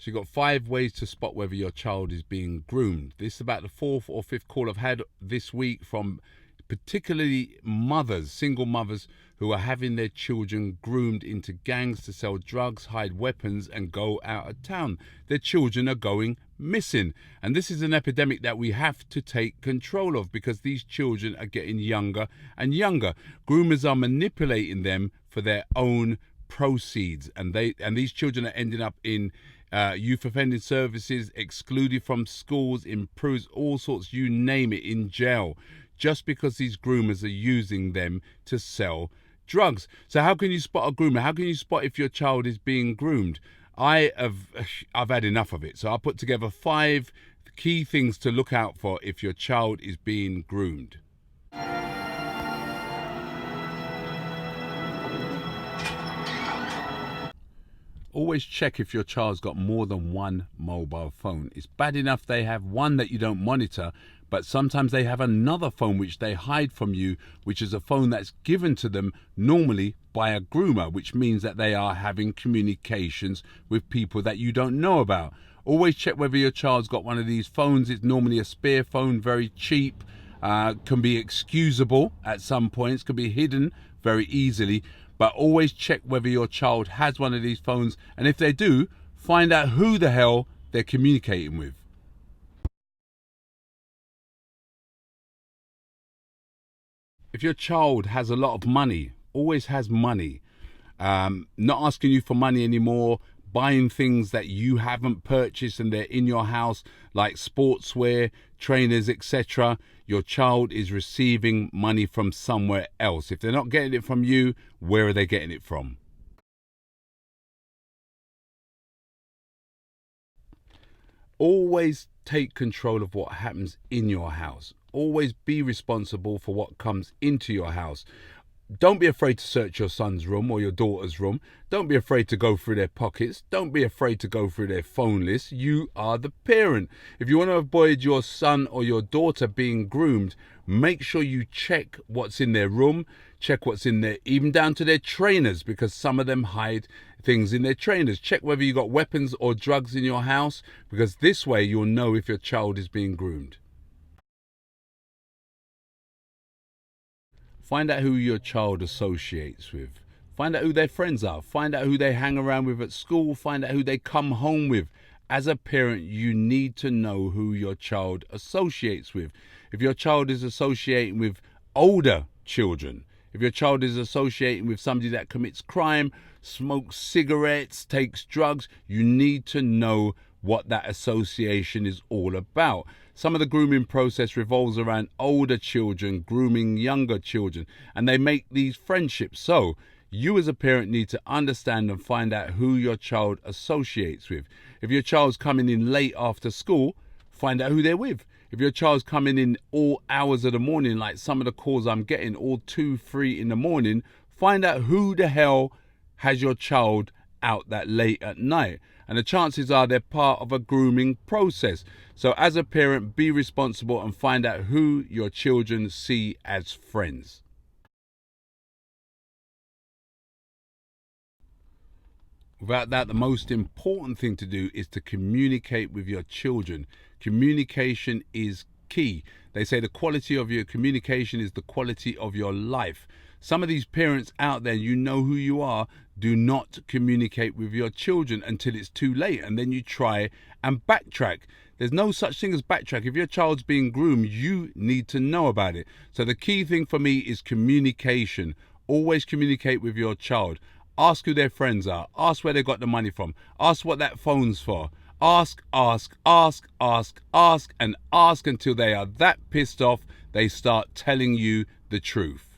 So you've got 5 ways to spot whether your child is being groomed. This is about the 4th or 5th call I've had this week from particularly mothers, single mothers, who are having their children groomed into gangs to sell drugs, hide weapons and go out of town. Their children are going missing. And this is an epidemic that we have to take control of, because these children are getting younger and younger. Groomers are manipulating them for their own proceeds, and these children are ending up in youth offending services, excluded from schools, in prisons, all sorts, you name it, in jail, just because these groomers are using them to sell drugs. So how can you spot a groomer? How can you spot if your child is being groomed? I've had enough of it. So I put together 5 key things to look out for if your child is being groomed. Always check if your child's got more than one mobile phone. It's bad enough they have one that you don't monitor, but sometimes they have another phone which they hide from you, which is a phone that's given to them normally by a groomer, which means that they are having communications with people that you don't know about. Always check whether your child's got one of these phones. It's normally a spare phone, very cheap, can be excusable at some points, can be hidden very easily. But always check whether your child has one of these phones, and if they do, find out who the hell they're communicating with. If your child has a lot of money, always has money, not asking you for money anymore, buying things that you haven't purchased and they're in your house, like sportswear, trainers, etc., your child is receiving money from somewhere else. If they're not getting it from you, where are they getting it from? Always take control of what happens in your house. Always be responsible for what comes into your house. Don't be afraid to search your son's room or your daughter's room. Don't be afraid to go through their pockets. Don't be afraid to go through their phone list. You are the parent. If you want to avoid your son or your daughter being groomed, make sure you check what's in their room, check what's in there, even down to their trainers, because some of them hide things in their trainers. Check whether you got weapons or drugs in your house, because this way you'll know if your child is being groomed. Find out who your child associates with. Find out who their friends are. Find out who they hang around with at school. Find out who they come home with. As a parent, you need to know who your child associates with. If your child is associating with older children, if your child is associating with somebody that commits crime, smokes cigarettes, takes drugs, you need to know what that association is all about. Some of the grooming process revolves around older children grooming younger children, and they make these friendships. So you as a parent need to understand and find out who your child associates with. If your child's coming in late after school, find out who they're with. If your child's coming in all hours of the morning, like some of the calls I'm getting, all 2, 3 in the morning, find out who the hell has your child out that late at night. And the chances are they're part of a grooming process. So as a parent, be responsible and find out who your children see as friends. Without that, the most important thing to do is to communicate with your children. Communication is key. They say the quality of your communication is the quality of your life. Some of these parents out there, you know who you are, do not communicate with your children until it's too late, and then you try and backtrack. There's no such thing as backtrack. If your child's being groomed, you need to know about it. So the key thing for me is communication. Always communicate with your child. Ask who their friends are. Ask where they got the money from. Ask what that phone's for. Ask, and ask until they are that pissed off they start telling you the truth.